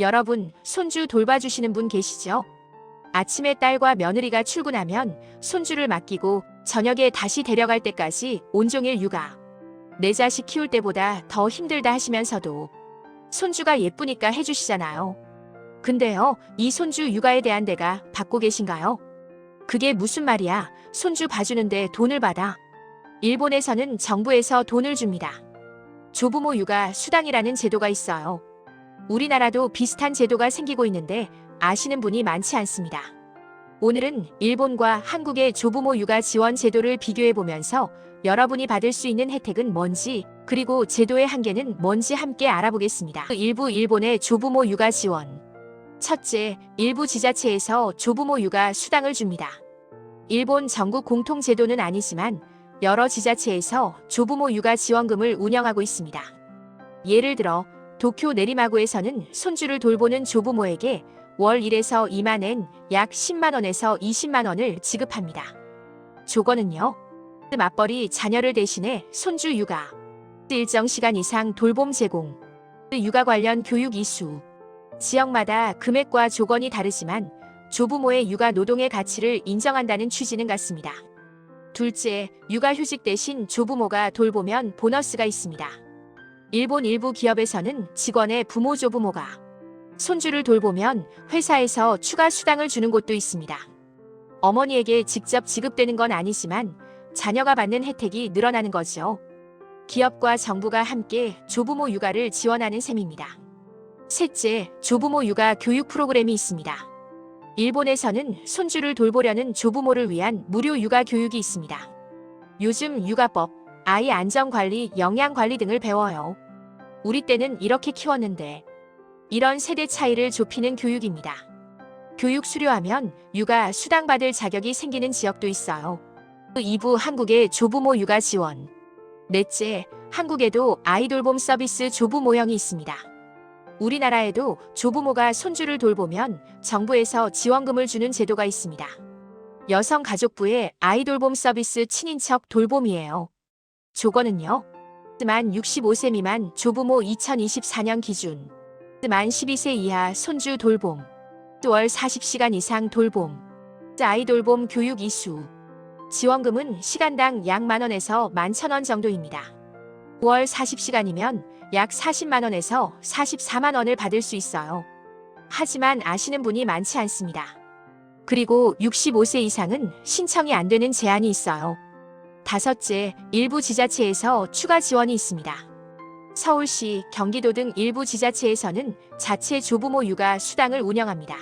여러분, 손주 돌봐주시는 분 계시죠? 아침에 딸과 며느리가 출근하면 손주를 맡기고 저녁에 다시 데려갈 때까지 온종일 육아. 내 자식 키울 때보다 더 힘들다 하시면서도 손주가 예쁘니까 해주시잖아요. 근데요, 이 손주 육아에 대한 대가 받고 계신가요? 그게 무슨 말이야? 손주 봐주는데 돈을 받아. 일본에서는 정부에서 돈을 줍니다. 조부모 육아 수당이라는 제도가 있어요. 우리나라도 비슷한 제도가 생기고 있는데 아시는 분이 많지 않습니다. 오늘은 일본과 한국의 조부모 육아 지원 제도를 비교해 보면서 여러분이 받을 수 있는 혜택은 뭔지, 그리고 제도의 한계는 뭔지 함께 알아보겠습니다. 일부 일본의 조부모 육아 지원. 첫째, 일부 지자체에서 조부모 육아 수당을 줍니다. 일본 전국 공통 제도는 아니지만 여러 지자체에서 조부모 육아 지원금을 운영하고 있습니다. 예를 들어 도쿄 내리마구에서는 손주를 돌보는 조부모에게 월 1에서 2만 엔, 약 10만 원에서 20만 원을 지급합니다. 조건은요. 맞벌이 자녀를 대신해 손주 육아, 일정 시간 이상 돌봄 제공, 육아 관련 교육 이수. 지역마다 금액과 조건이 다르지만 조부모의 육아 노동의 가치를 인정한다는 취지는 같습니다. 둘째, 육아휴직 대신 조부모가 돌보면 보너스가 있습니다. 일본 일부 기업에서는 직원의 부모 조부모가 손주를 돌보면 회사에서 추가 수당을 주는 곳도 있습니다. 어머니에게 직접 지급되는 건 아니지만 자녀가 받는 혜택이 늘어나는 거죠. 기업과 정부가 함께 조부모 육아를 지원하는 셈입니다. 셋째, 조부모 육아 교육 프로그램이 있습니다. 일본에서는 손주를 돌보려는 조부모를 위한 무료 육아 교육이 있습니다. 요즘 육아법, 아이 안전관리, 영양관리 등을 배워요. 우리 때는 이렇게 키웠는데. 이런 세대 차이를 좁히는 교육입니다. 교육 수료하면 육아 수당받을 자격이 생기는 지역도 있어요. 2부 한국의 조부모 육아 지원. 넷째, 한국에도 아이돌봄 서비스 조부모형이 있습니다. 우리나라에도 조부모가 손주를 돌보면 정부에서 지원금을 주는 제도가 있습니다. 여성가족부의 아이돌봄 서비스 친인척 돌봄이에요. 조건은요. 만 65세 미만 조부모 2024년 기준. 만 12세 이하 손주 돌봄. 월 40시간 이상 돌봄. 아이돌봄 교육 이수. 지원금은 시간당 약 만원에서 11,000원 정도입니다. 월 40시간이면 약 40만원에서 44만원을 받을 수 있어요. 하지만 아시는 분이 많지 않습니다. 그리고 65세 이상은 신청이 안 되는 제한이 있어요. 다섯째, 일부 지자체에서 추가 지원이 있습니다. 서울시, 경기도 등 일부 지자체에서는 자체 조부모 육아 수당을 운영합니다.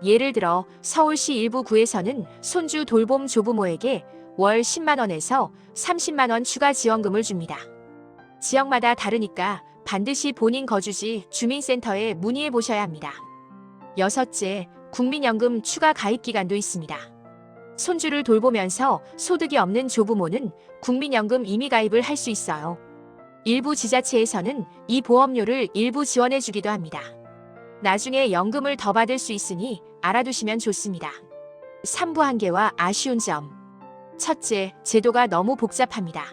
예를 들어 서울시 일부 구에서는 손주 돌봄 조부모에게 월 10만원에서 30만원 추가 지원금을 줍니다. 지역마다 다르니까 반드시 본인 거주지 주민센터에 문의해 보셔야 합니다. 여섯째, 국민연금 추가 가입 기간도 있습니다. 손주를 돌보면서 소득이 없는 조부모는 국민연금 임의 가입을 할 수 있어요. 일부 지자체에서는 이 보험료를 일부 지원해 주기도 합니다. 나중에 연금을 더 받을 수 있으니 알아두시면 좋습니다. 3부 한계와 아쉬운 점. 첫째, 제도가 너무 복잡합니다.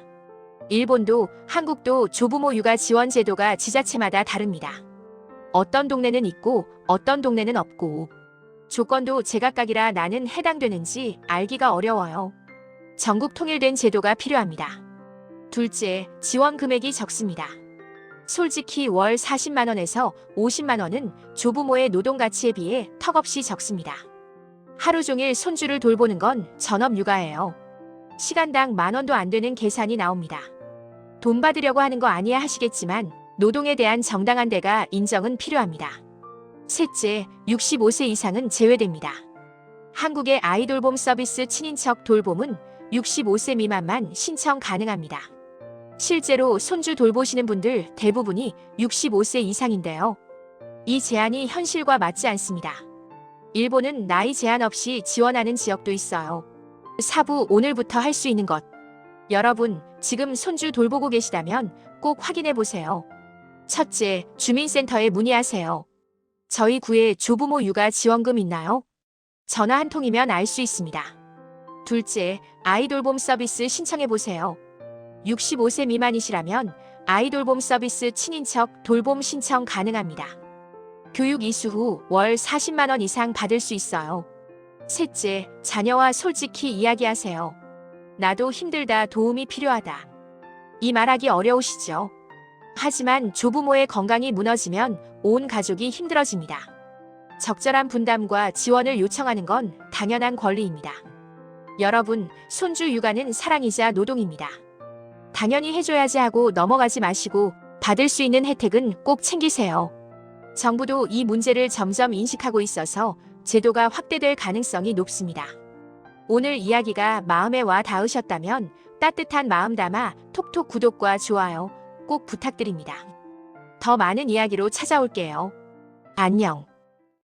일본도 한국도 조부모 육아 지원 제도가 지자체마다 다릅니다. 어떤 동네는 있고 어떤 동네는 없고 조건도 제각각이라 나는 해당되는지 알기가 어려워요. 전국 통일된 제도가 필요합니다. 둘째, 지원 금액이 적습니다. 솔직히 월 40만원에서 50만원은 조부모의 노동 가치에 비해 턱없이 적습니다. 하루 종일 손주를 돌보는 건 전업 육아예요. 시간당 만원도 안 되는 계산이 나옵니다. 돈 받으려고 하는 거 아니야 하시겠지만 노동에 대한 정당한 대가 인정은 필요합니다. 셋째, 65세 이상은 제외됩니다. 한국의 아이돌봄 서비스 친인척 돌봄은 65세 미만만 신청 가능합니다. 실제로 손주 돌보시는 분들 대부분이 65세 이상인데요. 이 제한이 현실과 맞지 않습니다. 일본은 나이 제한 없이 지원하는 지역도 있어요. 4부 오늘부터 할 수 있는 것. 여러분, 지금 손주 돌보고 계시다면 꼭 확인해 보세요. 첫째, 주민센터에 문의하세요. 저희 구에 조부모 육아 지원금 있나요? 전화 한 통이면 알 수 있습니다. 둘째, 아이돌봄 서비스 신청해 보세요. 65세 미만이시라면 아이돌봄 서비스 친인척 돌봄 신청 가능합니다. 교육 이수 후 월 40만 원 이상 받을 수 있어요. 셋째, 자녀와 솔직히 이야기하세요. 나도 힘들다, 도움이 필요하다. 이 말하기 어려우시죠? 하지만 조부모의 건강이 무너지면 온 가족이 힘들어집니다. 적절한 분담과 지원을 요청하는 건 당연한 권리입니다. 여러분, 손주 육아는 사랑이자 노동입니다. 당연히 해줘야지 하고 넘어가지 마시고 받을 수 있는 혜택은 꼭 챙기세요. 정부도 이 문제를 점점 인식하고 있어서 제도가 확대될 가능성이 높습니다. 오늘 이야기가 마음에 와 닿으셨다면 따뜻한 마음 담아 톡톡 구독과 좋아요 꼭 부탁드립니다. 더 많은 이야기로 찾아올게요. 안녕.